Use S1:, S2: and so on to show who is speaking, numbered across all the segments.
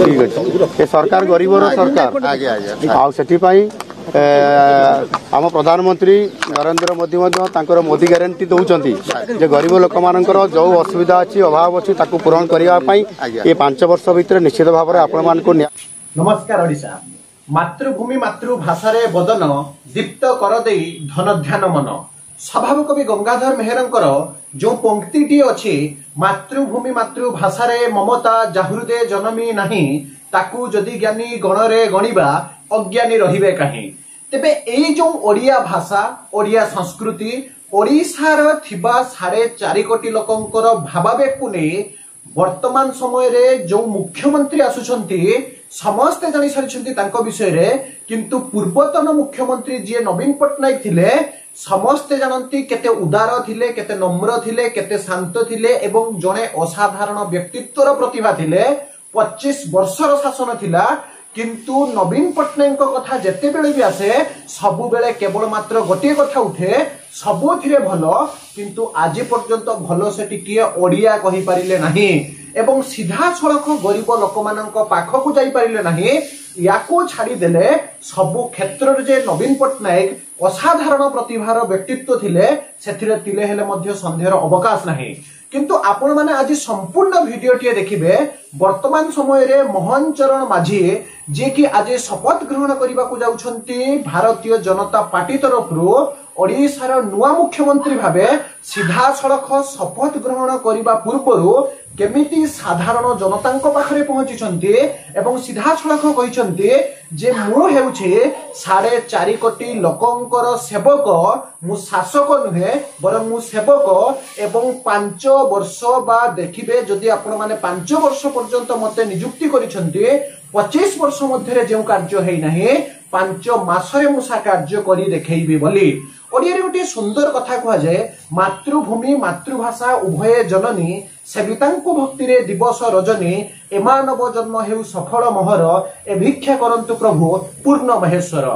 S1: ठीक अच्छे सरकार गरीबर सरकार आउ आम प्रधानमंत्री नरेंद्र मोदी मोदी ग्यारंटी दौरान जे गरीब लोक मानकर जो असुविधा अच्छी अभाव अच्छी पूरण करने ये 5 वर्ष भितर निश्चित भाव में आपण मान।
S2: नमस्कार ओडिशा मातृभूमि मातृभाषा बदन दीप्त कर दे धन ध्यान मन स्वभाव कवि गंगाधर मेहरंकर जो पंक्ति अच्छी मातृभूमि मातृभाषा ममता जाहृदे जनमी नहीं ताकू जदि ज्ञानी गणरे गणिबा अज्ञानी रहिबे कहीं तेबे एई जो ओडिया भाषा ओडिया संस्कृति ओडिशार थिबा 4.5 कोटी लोकंकर भावावेग को नहीं वर्तमान समय रे जो मुख्यमंत्री आसुछंती समस्ते जानि सारिछंती तांको विषय रे किंतु पूर्वतन मुख्यमंत्री जे नवीन पटनायक थिले समस्ते जानती केते उदार थिले केते नम्र थिले केते शांत थिले एवं जने असाधारण व्यक्तित्वर प्रतिभा थिले 25 वर्षर शासन थिला किंतु नवीन पटनायक कथा जेते बेले भी आसे सबु बेले केवल मात्र गोटे कथा उठे सबुथिरे भलो किंतु आज पर्यंत भलो सेठी किए ओडिया कहि पारिले नाही एवं सीधा सड़क गरीब लोक मानक पाखकु जाई पारिले नाही याको छाड़ी देले सबु क्षेत्र जे नवीन पटनायक असाधारण प्रतिभार व्यक्तित्व थिले सेथिरे तिले हेले मध्य संदेहर अवकाश नाही किंतु आपण माने आज संपूर्ण वीडियोटी देखिबे वर्तमान समय रे मोहन चरण माझी जे कि आज शपथ ग्रहण करबा को जाउछंती भारतीय जनता पार्टी तरफरु ओडिशार नुआ मुख्यमंत्री भाबे सीधा सड़क शपथ ग्रहण करबा पूर्वरु केमिति साधारण जनतांक पाखरे पहुंचीछंती एवं सीधा सड़क कहिछंती जे मु हेउछे 4.5 कोटी लोकंकर सेवक मु शासक नुहे बरं मु सेवक एवं 5 वर्ष बा देखिबे जदि आपण माने 5 वर्ष पर्यंत मते नियुक्ति करिछंती 25 वर्ष मध्य जो कार्य है नहीं 5 मासरे मुसा कार्य करी देखैबी बोली ओडिया रे गोटे सुंदर कथा कह जाए मातृभूमि मातृभाषा उभय जननी सेवितांकु भक्ति रे दिवस रजनी एमानव जन्म हेउ सफल मोहर ए भिक्षा करंतु प्रभु पूर्ण महेश्वर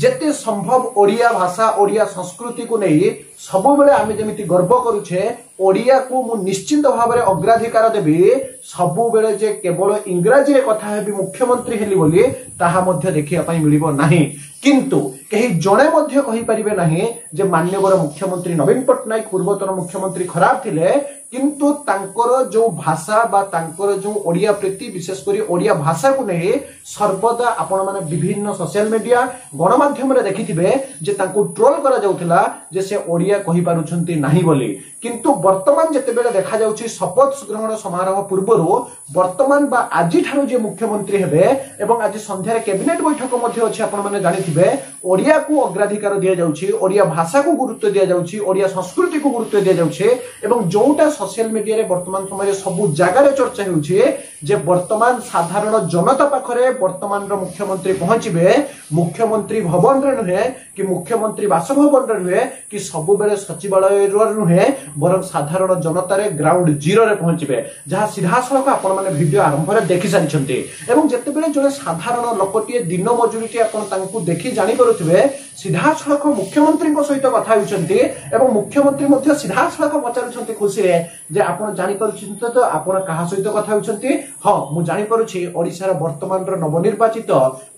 S2: जेते संभव ओडिया भाषा ओडिया संस्कृति को नहीं सब बेले आमे जेमिति गर्व करूछे ओडिया को मु निश्चित भाव में अग्राधिकार देबी सबु बेले जे केवल इंग्राजी रे कथा हेबी मुख्यमंत्री हेली बोली ताहा मध्य देखिया पई मिलिबो नाही किंतु कहीं जड़े मध्य कहि परिबे नाही जे मान्यवर मुख्यमंत्री नवीन पटनायक पूर्वतन मुख्यमंत्री खराब थिले किंतु तांकर जो भाषा बा तांकर जो ओडिया प्रीति विशेष करी ओडिया भाषा को नहीं सर्वदा आपण माने विभिन्न सोशल मीडिया गणमाध्यम रे देखिथिबे जे तांको ट्रोल करा जाउथिला जे से ओडिया कहि पारुछंती नाही बोली किंतु वर्तमान जेते बेले देखा जाउछि शपथ ग्रहण समारोह पूर्वरु वर्तमान बा आजि ठारो जे मुख्यमंत्री हेबे एवं आज संध्यारे कैबिनेट बैठक मध्ये अछि आपण माने जानिथिबे ओडिया को अग्राधिकार दिया जाउछि ओडिया भाषा को गुरुत्व दिया जाउछि ओडिया संस्कृति को गुरुत्व दिया जाउछि एवं जोटा सोशल मीडिया रे वर्तमान समय रे सबु जगह रे चर्चा हेउछि जे वर्तमान साधारण जनता पाखरे वर्तमान रो मुख्यमंत्री पहुंचिबे मुख्यमंत्री भवन रे नहे कि मुख्यमंत्री बासभवन रे नहे कि सबु बेले सचिवालय रे नहे बरं साधारण जनता रे ग्राउंड जीरो रे पहुंचिबे जहा सीधा सड़क आपण माने वीडियो आरंभ रे देखि सारिछंती एवं जेते बेले जने साधारण लोकटिए दिन मजूरीटी आपण तांकु देखि जानि परुथिबे सीधा सड़क मुख्यमंत्री को सहित कथा होउछंती एवं मुख्यमंत्री मध्ये सीधा सड़क पचारुछंती खुशी रे जे आपण जानि परुछंती तो आपण कहा सहित कथा होउछंती हां मु जानि परुछि ओडिसा रो वर्तमान रो नवनिर्वाचित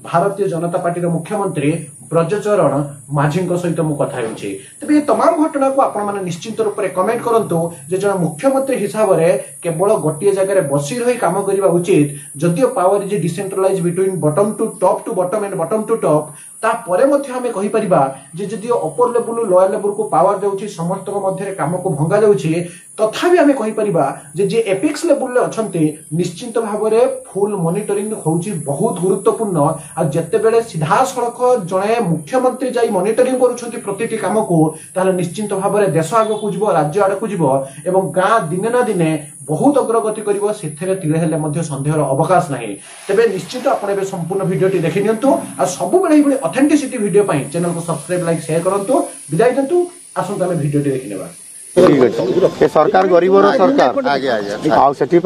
S2: भारतीय जनता पार्टी रो मुख्यमंत्री ब्रजचरण माझी सहित मु कथा होउछि तबे तमाम घटना को आपण माने निश्चित रूप रे कमेंट करंतु जे जन मुख्यमंत्री हिसाब रे केवल गोटिए जगह रे बसी रही काम करिबा उचित जदियो power is decentralize between bottom to bottom and bottom to top तापरे मध्य हमें कहि परिबा जे जदियो अपर लेवल लोअर लेवल को पावर देउछि समस्त मध्य रे काम को भंगा जाउछि तथापि हमें कहि परिबा जे एपिक्स लेवल ले अछंती निश्चित भाव रे फुल मॉनिटरिंग होउछि बहुत गुरुत्वपूर्ण आ जत्ते बेले सीधा सड़क जणे मुख्यमंत्री जाई मॉनिटरिंग करूछंती प्रतिटी काम को ताले निश्चित भाव रे देश आगो को जिवो राज्य आड़ को जिवो एवं गां दिने ना दिने बहुत अग्रगति करिवो सेथरे तिले हेले मध्य संदेहर अवकाश नाही तबे निश्चित आपण एबे संपूर्ण वीडियोटी देखि नियंतु आ सब बेले एबे ऑथेंटिसिटी वीडियो पई चैनल को सब्सक्राइब लाइक शेयर करंतु विदाय दंतु आसंत हम वीडियोटी देखि नेबा
S1: ठीक अच्छे सरकार गरीबर सरकार आउ सेठी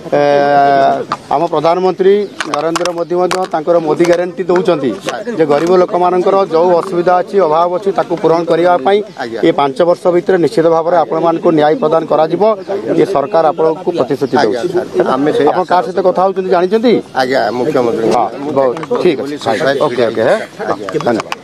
S1: आम प्रधानमंत्री नरेंद्र मोदी मोदी ग्यारंटी दौरान जे गरीब लोक मानकर जो असुविधा अच्छी अभाव अच्छी पूरण करने ये 5 वर्ष भितर निश्चित भाव में आपण न्याय प्रदान करा ये सरकार आपको प्रतिश्रुति आप क्या सहित कथा होती जानते
S3: मुख्यमंत्री
S1: हाँ बहुत ठीक है ओके ओके धन्यवाद।